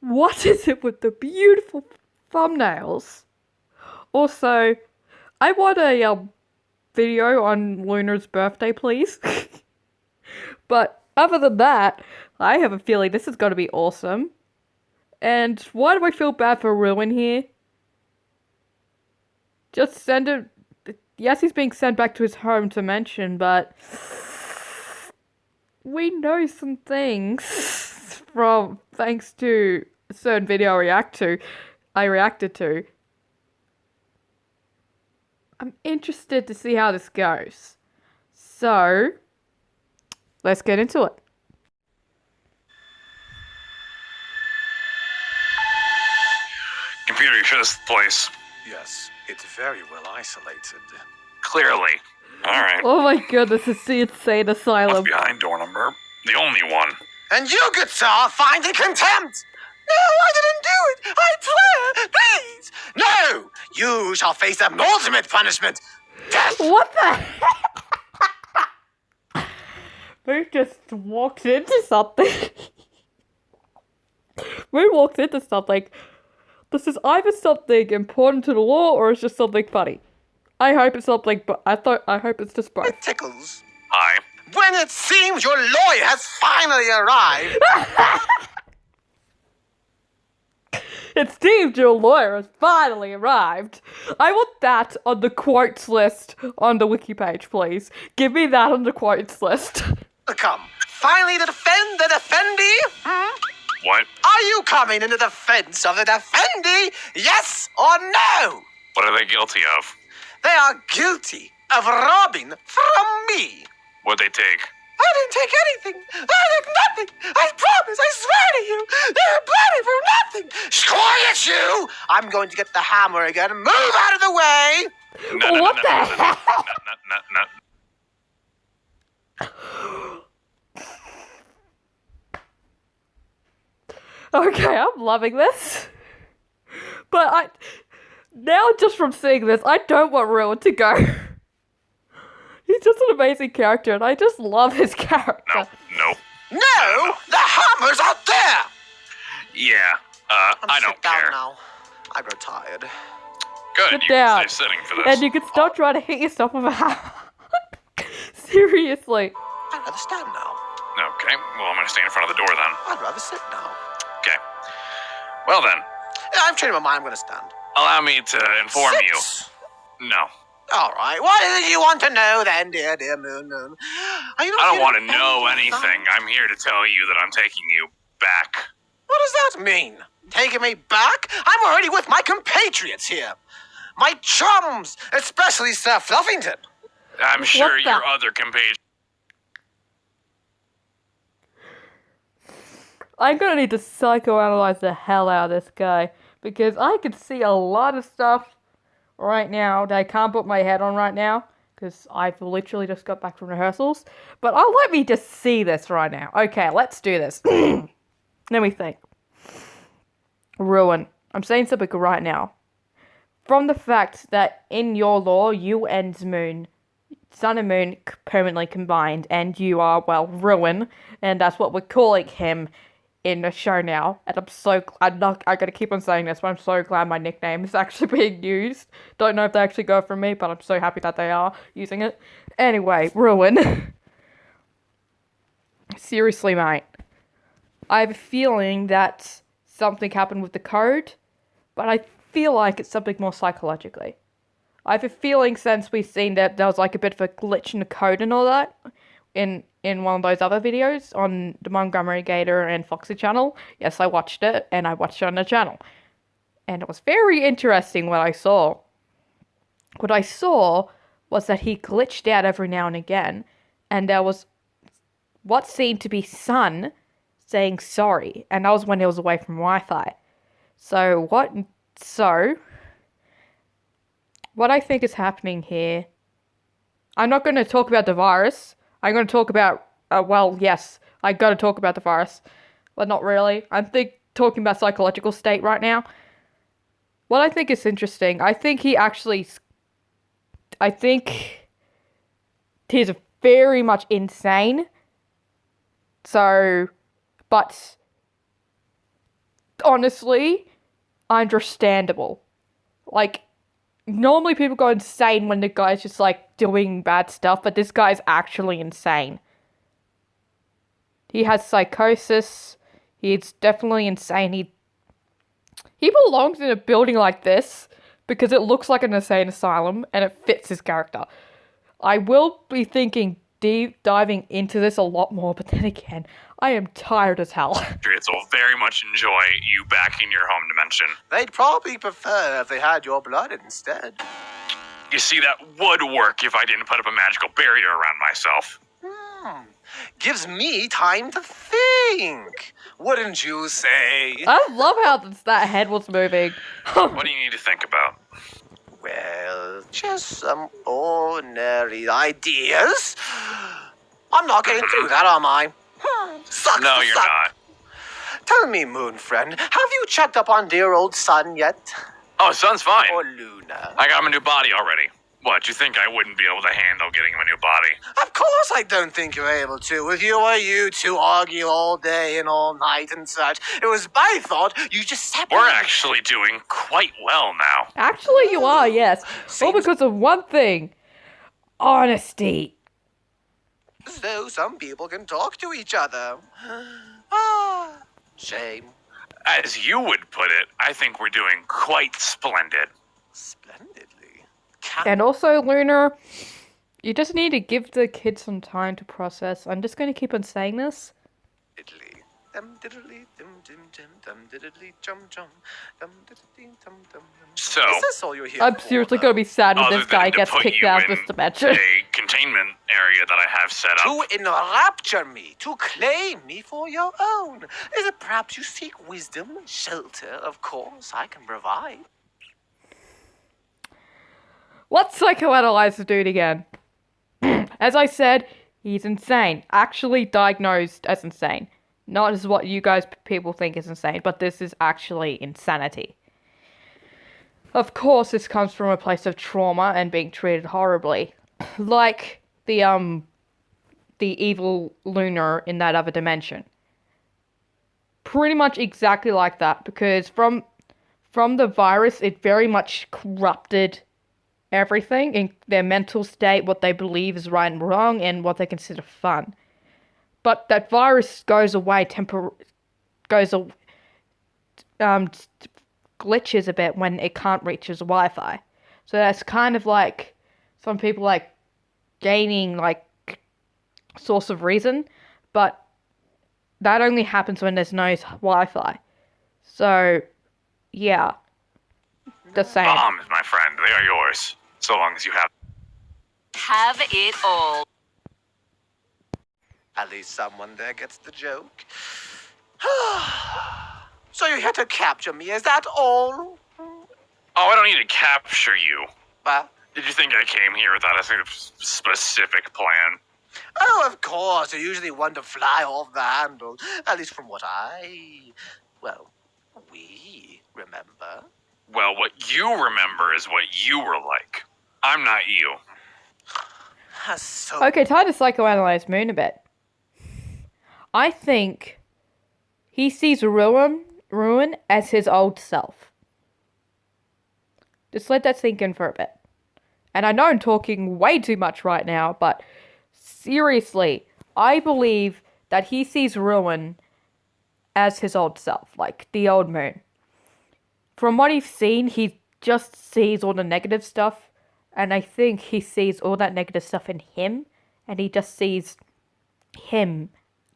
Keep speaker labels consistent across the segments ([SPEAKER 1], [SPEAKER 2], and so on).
[SPEAKER 1] What is it with the beautiful thumbnails? Also, I want a video on Lunar's birthday, please. But other than that, I have a feeling this is going to be awesome. And why do I feel bad for Ruin here? Just send him. Yes, he's being sent back to his home dimension, but we know some things from thanks to a certain video I reacted to. I'm interested to see how this goes. So, let's get into it.
[SPEAKER 2] Computer, you should have the place.
[SPEAKER 3] Yes, it's very well isolated.
[SPEAKER 2] Clearly. Alright.
[SPEAKER 1] Oh my goodness, it's the insane
[SPEAKER 2] What's
[SPEAKER 1] asylum.
[SPEAKER 2] behind door number? The only one.
[SPEAKER 3] And you, good sir, find in contempt! No, I didn't do it! I swear! Please! No! You shall face the ultimate punishment! Death!
[SPEAKER 1] What the heck? Moon just walks into something. Moon walks into something. This is either something important to the law or it's just something funny. I hope it's something, but I hope it's just both.
[SPEAKER 3] It tickles.
[SPEAKER 2] Hi.
[SPEAKER 3] When it seems your lawyer has finally arrived.
[SPEAKER 1] It seems your lawyer has finally arrived. I want that on the quotes list on the wiki page, please. Give me that on the quotes list.
[SPEAKER 3] Come, finally to defend the defendee?
[SPEAKER 2] What?
[SPEAKER 3] Are you coming in the defense of the defendee? Yes or no?
[SPEAKER 2] What are they guilty of?
[SPEAKER 3] They are guilty of robbing from me.
[SPEAKER 2] What'd they take?
[SPEAKER 3] I didn't take anything. I took nothing. I promise. I swear to you. They're bloody for nothing. Quiet you! I'm going to get the hammer again. Move out of the way.
[SPEAKER 1] What the heck? Okay, I'm loving this. But now just from seeing this, I don't want Ruin to go. He's just an amazing character, and I just love his character.
[SPEAKER 2] No.
[SPEAKER 3] No, the hammer's out there.
[SPEAKER 2] Yeah. I don't
[SPEAKER 3] Sit down
[SPEAKER 2] care.
[SPEAKER 3] now. I grow tired.
[SPEAKER 2] Good.
[SPEAKER 1] Sit
[SPEAKER 2] You
[SPEAKER 1] down.
[SPEAKER 2] can stay sitting for this.
[SPEAKER 1] And you can stop trying to hit yourself with a hammer. Seriously.
[SPEAKER 3] I'd rather stand now.
[SPEAKER 2] Okay. Well, I'm gonna stay in front of the door then.
[SPEAKER 3] I'd rather sit now.
[SPEAKER 2] Okay. Well then,
[SPEAKER 3] Yeah, I'm changing my mind. I'm going to stand.
[SPEAKER 2] allow me to inform
[SPEAKER 3] Sit.
[SPEAKER 2] you. No.
[SPEAKER 3] All right. What is it you want to know then, dear Moon? Are you not
[SPEAKER 2] I don't
[SPEAKER 3] here
[SPEAKER 2] want to
[SPEAKER 3] defend
[SPEAKER 2] know
[SPEAKER 3] my
[SPEAKER 2] anything.
[SPEAKER 3] son?
[SPEAKER 2] I'm here to tell you that I'm taking you back.
[SPEAKER 3] What does that mean? Taking me back? I'm already with my compatriots here. My chums, especially Sir Fluffington.
[SPEAKER 2] I'm sure
[SPEAKER 1] the-
[SPEAKER 2] your other compatriots.
[SPEAKER 1] I'm gonna need to psychoanalyze the hell out of this guy. Because I can see a lot of stuff right now that I can't put my head on right now. Because I've literally just got back from rehearsals. But let me just see this right now. Okay, let's do this. Let me think. Ruin. I'm saying something right now. From the fact that in your law, you and Moon, Sun and Moon permanently combined, and you are, well, Ruin, and that's what we're calling him in the show now. And I'm so glad, I gotta keep on saying this, but I'm so glad my nickname is actually being used. Don't know if they actually go for me, but I'm so happy that they are using it. Anyway, Ruin. Seriously, mate. I have a feeling that something happened with the code, but I feel like it's something more psychologically. I have a feeling since we've seen that there was like a bit of a glitch in the code and all that in one of those other videos on the Montgomery Gator and Foxy channel. Yes, I watched it, and I watched it on the channel. And it was very interesting what I saw. What I saw was that he glitched out every now and again, and there was what seemed to be Sun saying sorry, and that was when he was away from Wi-Fi. So what I think is happening here, I'm not going to talk about the virus. I'm going to talk about, well, yes, I got to talk about the virus, but not really. I'm talking about psychological state right now. What I think is interesting, I think he's very much insane. So, but honestly understandable. Like, normally people go insane when the guy's just like doing bad stuff, but this guy's actually insane. He has psychosis. He's definitely insane. He belongs in a building like this because it looks like an insane asylum and it fits his character. I will be thinking deep diving into this a lot more, but then again, I am tired as hell.
[SPEAKER 2] Patriots will very much enjoy you back in your home dimension.
[SPEAKER 3] They'd probably prefer if they had your blood instead.
[SPEAKER 2] You see, that would work if I didn't put up a magical barrier around myself.
[SPEAKER 3] Gives me time to think. Wouldn't you say?
[SPEAKER 1] I love how that head was moving.
[SPEAKER 2] What do you need to think about?
[SPEAKER 3] Well, just some ordinary ideas. I'm not getting through that, am I? Sucks
[SPEAKER 2] No,
[SPEAKER 3] to
[SPEAKER 2] you're
[SPEAKER 3] suck.
[SPEAKER 2] not.
[SPEAKER 3] Tell me, Moon Friend, have you checked up on dear old Sun yet?
[SPEAKER 2] Oh, Sun's fine.
[SPEAKER 3] Or Luna?
[SPEAKER 2] I got him a new body already. What, you think I wouldn't be able to handle getting him a new body?
[SPEAKER 3] Of course I don't think you're able to. With you two argue all day and all night and such. It was my thought you just separated.
[SPEAKER 2] We're actually doing quite well now.
[SPEAKER 1] Actually, you are, yes. All
[SPEAKER 3] Seems-
[SPEAKER 1] because of one thing. Honesty.
[SPEAKER 3] So some people can talk to each other. Shame.
[SPEAKER 2] As you would put it, I think we're doing quite splendid.
[SPEAKER 3] Splendidly.
[SPEAKER 1] And also, Luna, you just need to give the kids some time to process. I'm just going to keep on saying this.
[SPEAKER 3] Diddly. Dum diddly dum dim dim dum diddly chum chum dum diddly dum dum dum.
[SPEAKER 2] So,
[SPEAKER 3] Is this all you're here
[SPEAKER 1] I'm
[SPEAKER 3] for,
[SPEAKER 1] seriously
[SPEAKER 3] though?
[SPEAKER 1] going to be sad when
[SPEAKER 2] other
[SPEAKER 1] this guy
[SPEAKER 2] than to
[SPEAKER 1] gets
[SPEAKER 2] put
[SPEAKER 1] kicked
[SPEAKER 2] you
[SPEAKER 1] out of
[SPEAKER 2] in
[SPEAKER 1] this dimension.
[SPEAKER 2] a containment area that I have set up.
[SPEAKER 3] To enrapture me, to claim me for your own. Is it perhaps you seek wisdom and shelter? Of course, I can provide.
[SPEAKER 1] What's Psychoanalyzer doing again? As I said, he's insane. Actually diagnosed as insane. Not as what you guys people think is insane, but this is actually insanity. Of course, this comes from a place of trauma and being treated horribly. Like the evil Lunar in that other dimension. Pretty much exactly like that, because from the virus, it very much corrupted everything in their mental state, what they believe is right and wrong, and what they consider fun. But that virus goes away glitches a bit when it can't reach his Wi-Fi. So that's kind of like some people like gaining like source of reason, but that only happens when there's no Wi-Fi. So yeah, the same.
[SPEAKER 2] Bombs, my friend, they are yours. So long as you have.
[SPEAKER 4] Have it all.
[SPEAKER 3] At least someone there gets the joke. So you're here to capture me, is that all?
[SPEAKER 2] Oh, I don't need to capture you.
[SPEAKER 3] Well,
[SPEAKER 2] Did you think I came here without a specific plan?
[SPEAKER 3] oh, of course. You're usually one to fly off the handle. At least from what we remember.
[SPEAKER 2] Well, what you remember is what you were like. I'm not you.
[SPEAKER 3] So
[SPEAKER 1] Okay, time to psychoanalyze Moon a bit. I think he sees Ruin as his old self. Just let that sink in for a bit. And I know I'm talking way too much right now, but seriously, I believe that he sees Ruin as his old self, like the old Moon. From what he's seen, he just sees all the negative stuff, and I think he sees all that negative stuff in him, and he just sees him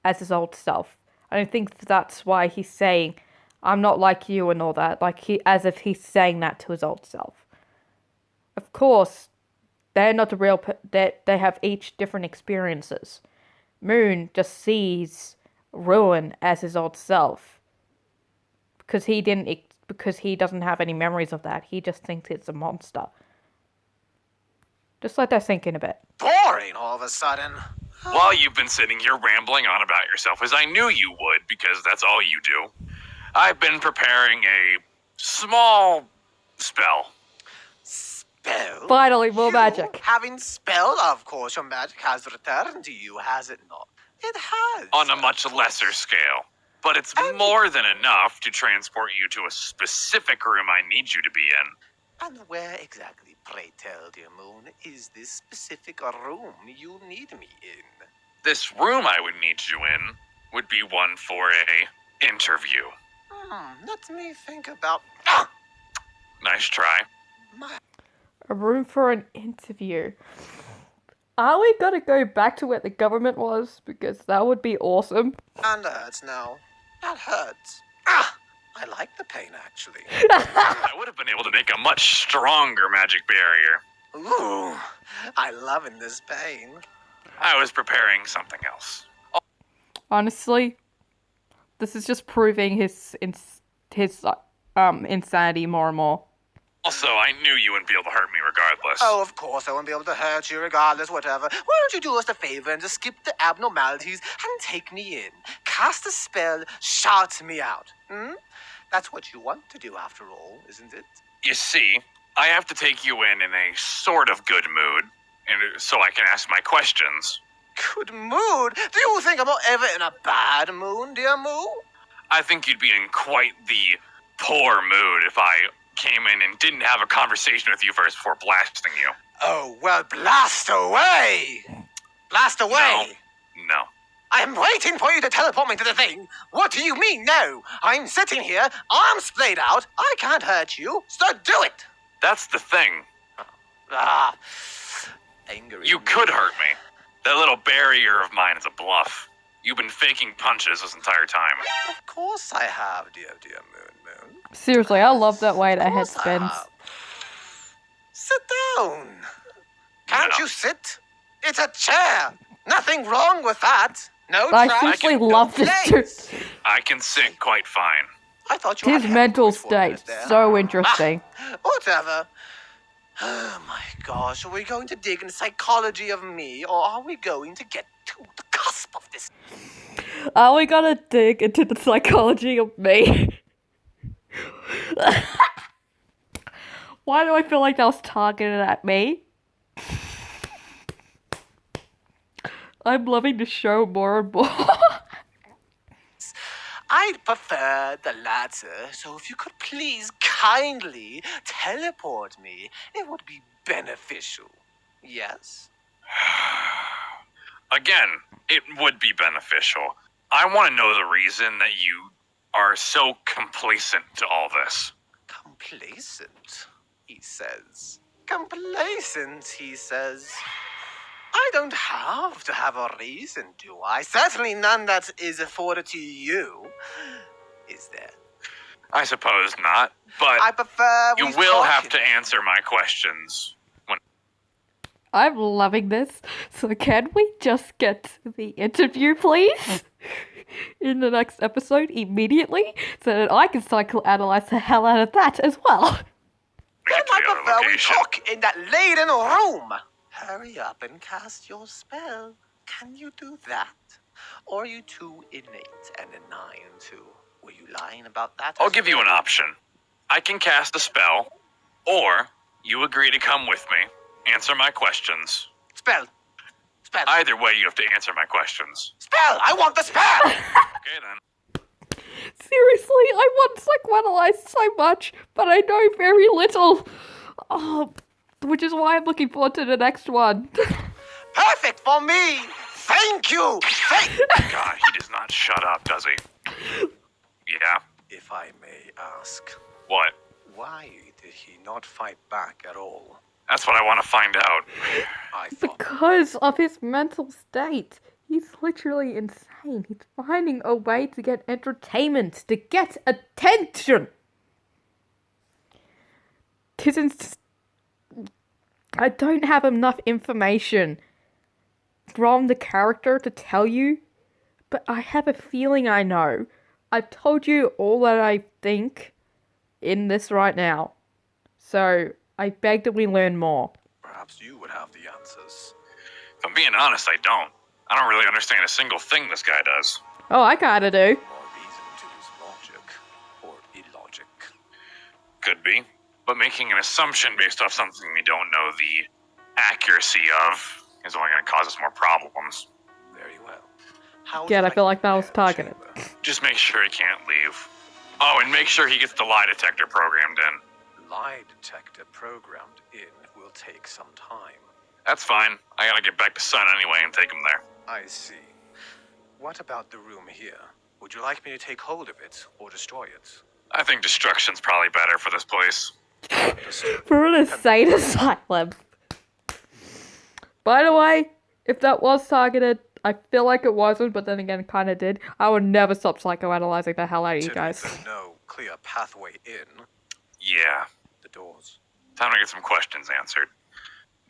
[SPEAKER 1] as his old self. And I think that's why he's saying, I'm not like you and all that, as if he's saying that to his old self. Of course, they're not the real, they have each different experiences. Moon just sees Ruin as his old self, because he doesn't have any memories of that. He just thinks it's a monster. Just let that sink in a bit.
[SPEAKER 3] boring all of a sudden.
[SPEAKER 2] While you've been sitting here rambling on about yourself, as I knew you would, because that's all you do, I've been preparing a small spell.
[SPEAKER 3] Spell?
[SPEAKER 1] Finally, more
[SPEAKER 3] You,
[SPEAKER 1] magic.
[SPEAKER 3] Having spell, of course, your magic has returned to you, has it not? It has.
[SPEAKER 2] On a much lesser scale. but it's more than enough to transport you to a specific room I need you to be in.
[SPEAKER 3] And where exactly, pray tell, dear Moon, is this specific room you need me in?
[SPEAKER 2] This room I would need you in would be one for a interview.
[SPEAKER 3] Let me think about...
[SPEAKER 2] Nice try.
[SPEAKER 1] A room for an interview. Are we gonna go back to where the government was? Because that would be awesome.
[SPEAKER 3] And hurts now. That hurts. I like the pain, actually.
[SPEAKER 2] I would have been able to make a much stronger magic barrier.
[SPEAKER 3] Ooh, I loving this pain.
[SPEAKER 2] I was preparing something else.
[SPEAKER 1] Honestly, this is just proving his insanity more and more.
[SPEAKER 2] Also, I knew you wouldn't be able to hurt me regardless.
[SPEAKER 3] Oh, of course, I won't be able to hurt you regardless, whatever. Why don't you do us a favor and just skip the abnormalities and take me in? Cast a spell, shout me out. That's what you want to do after all, isn't it?
[SPEAKER 2] You see, I have to take you in a sort of good mood, and so I can ask my questions.
[SPEAKER 3] Good mood? Do you think I'm ever in a bad mood, dear Moo?
[SPEAKER 2] I think you'd be in quite the poor mood if I came in and didn't have a conversation with you first before blasting you.
[SPEAKER 3] Oh, well, blast away! Blast away!
[SPEAKER 2] No.
[SPEAKER 3] I'm waiting for you to teleport me to the thing. What do you mean, no? I'm sitting here, arms splayed out. I can't hurt you, so do it!
[SPEAKER 2] That's the thing.
[SPEAKER 3] Angry.
[SPEAKER 2] You could hurt me. That little barrier of mine is a bluff. You've been faking punches this entire time.
[SPEAKER 3] Of course I have, dear Moon.
[SPEAKER 1] Seriously, I love that way that head
[SPEAKER 3] Of course I
[SPEAKER 1] spins.
[SPEAKER 3] have. Sit down. Can't
[SPEAKER 2] No.
[SPEAKER 3] you sit? It's a chair. Nothing wrong with that. No
[SPEAKER 1] I
[SPEAKER 3] trash,
[SPEAKER 1] seriously
[SPEAKER 3] no
[SPEAKER 1] love this
[SPEAKER 3] plates.
[SPEAKER 1] dude.
[SPEAKER 2] I can sit quite fine.
[SPEAKER 3] I thought you
[SPEAKER 1] His
[SPEAKER 3] had
[SPEAKER 1] mental
[SPEAKER 3] hemorrhoids for a minute
[SPEAKER 1] state,
[SPEAKER 3] there.
[SPEAKER 1] so interesting.
[SPEAKER 3] Whatever. Oh my gosh, are we going to dig into psychology of me, or are we going to get to the cusp of this?
[SPEAKER 1] Are we gonna dig into the psychology of me? Why do I feel like that was targeted at me? I'm loving the show more and more.
[SPEAKER 3] I'd prefer the latter, so if you could please kindly teleport me, it would be beneficial. Yes?
[SPEAKER 2] Again, it would be beneficial. I want to know the reason that you are so complacent to all this.
[SPEAKER 3] Complacent, he says. Complacent, he says. I don't have to have a reason, do I? Certainly none that is afforded to you. Is there?
[SPEAKER 2] I suppose not, but
[SPEAKER 3] I prefer
[SPEAKER 2] you
[SPEAKER 3] we
[SPEAKER 2] will
[SPEAKER 3] talk
[SPEAKER 2] have
[SPEAKER 3] in-
[SPEAKER 2] to answer my questions.
[SPEAKER 1] I'm loving this. So can we just get the interview, please? In the next episode immediately? So that I can psychoanalyze the hell out of that as well.
[SPEAKER 3] Then
[SPEAKER 2] Get to
[SPEAKER 3] I
[SPEAKER 2] the other
[SPEAKER 3] prefer we
[SPEAKER 2] location.
[SPEAKER 3] talk in that laden room. Hurry up and cast your spell. Can you do that? Or are you too innate and benign to? Were you lying about that?
[SPEAKER 2] I'll
[SPEAKER 3] as
[SPEAKER 2] give you an
[SPEAKER 3] well?
[SPEAKER 2] option. I can cast a spell, or you agree to come with me, answer my questions.
[SPEAKER 3] Spell. Spell.
[SPEAKER 2] Either way, you have to answer my questions.
[SPEAKER 3] Spell! I want the spell!
[SPEAKER 2] Okay, then.
[SPEAKER 1] Seriously, I want psychoanalyze so much, but I know very little. Oh, which is why I'm looking forward to the next one.
[SPEAKER 3] Perfect for me! Thank you!
[SPEAKER 2] God, he does not shut up, does he? Yeah?
[SPEAKER 3] If I may ask,
[SPEAKER 2] What?
[SPEAKER 3] why did he not fight back at all?
[SPEAKER 2] That's what I want to find out.
[SPEAKER 3] I thought...
[SPEAKER 1] Because of his mental state. He's literally insane. He's finding a way to get entertainment, to get attention. I don't have enough information from the character to tell you, but I have a feeling I know. I've told you all that I think in this right now. So, I beg that we learn more.
[SPEAKER 3] Perhaps you would have the answers.
[SPEAKER 2] If I'm being honest, I don't. I don't really understand a single thing this guy does.
[SPEAKER 1] Oh, I kinda do.
[SPEAKER 3] More reason to use logic or illogic.
[SPEAKER 2] Could be. But making an assumption based off something we don't know the accuracy of is only going to cause us more problems.
[SPEAKER 3] Very well. How would
[SPEAKER 1] Again,
[SPEAKER 3] you
[SPEAKER 1] I feel like that
[SPEAKER 3] to
[SPEAKER 1] was
[SPEAKER 3] prepare the
[SPEAKER 1] targeted.
[SPEAKER 3] chamber?
[SPEAKER 2] Just make sure he can't leave. Oh, and make sure he gets the lie detector programmed in.
[SPEAKER 3] Lie detector programmed in will take some time.
[SPEAKER 2] That's fine. I gotta get back to Sun anyway and take him there.
[SPEAKER 3] I see. What about the room here? Would you like me to take hold of it or destroy it?
[SPEAKER 2] I think destruction's probably better for this place.
[SPEAKER 3] Understood.
[SPEAKER 1] For an insane asylum. By the way, if that was targeted, I feel like it wasn't, but then again, it kind of did. I would never stop psychoanalyzing the hell out of you
[SPEAKER 3] Considering
[SPEAKER 1] guys.
[SPEAKER 3] there's no clear pathway in
[SPEAKER 2] Yeah.
[SPEAKER 3] the doors.
[SPEAKER 2] Time to get some questions answered.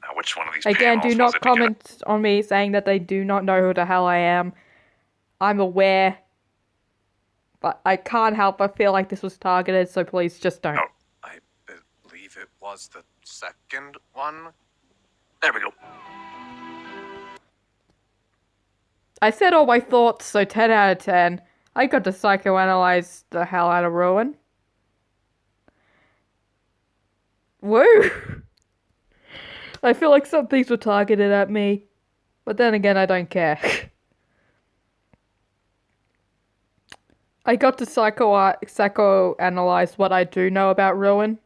[SPEAKER 2] Now, which one of these
[SPEAKER 1] Again,
[SPEAKER 2] panels
[SPEAKER 1] do
[SPEAKER 2] was
[SPEAKER 1] not
[SPEAKER 2] it to get
[SPEAKER 1] comment on me saying that they do not know who the hell I am. I'm aware. But I can't help but feel like this was targeted, so please just don't.
[SPEAKER 2] Oh.
[SPEAKER 3] I believe it was the second one.
[SPEAKER 2] There we go.
[SPEAKER 1] I said all my thoughts, so 10 out of 10. I got to psychoanalyze the hell out of Rowan. Woo! I feel like some things were targeted at me, but then again, I don't care. I got to psychoanalyze what I do know about Rowan,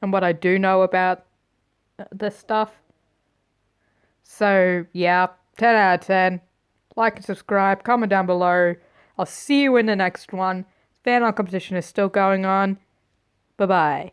[SPEAKER 1] and what I do know about this stuff. So, yeah, 10 out of 10. Like and subscribe, comment down below. I'll see you in the next one. Fan art competition is still going on. Bye-bye.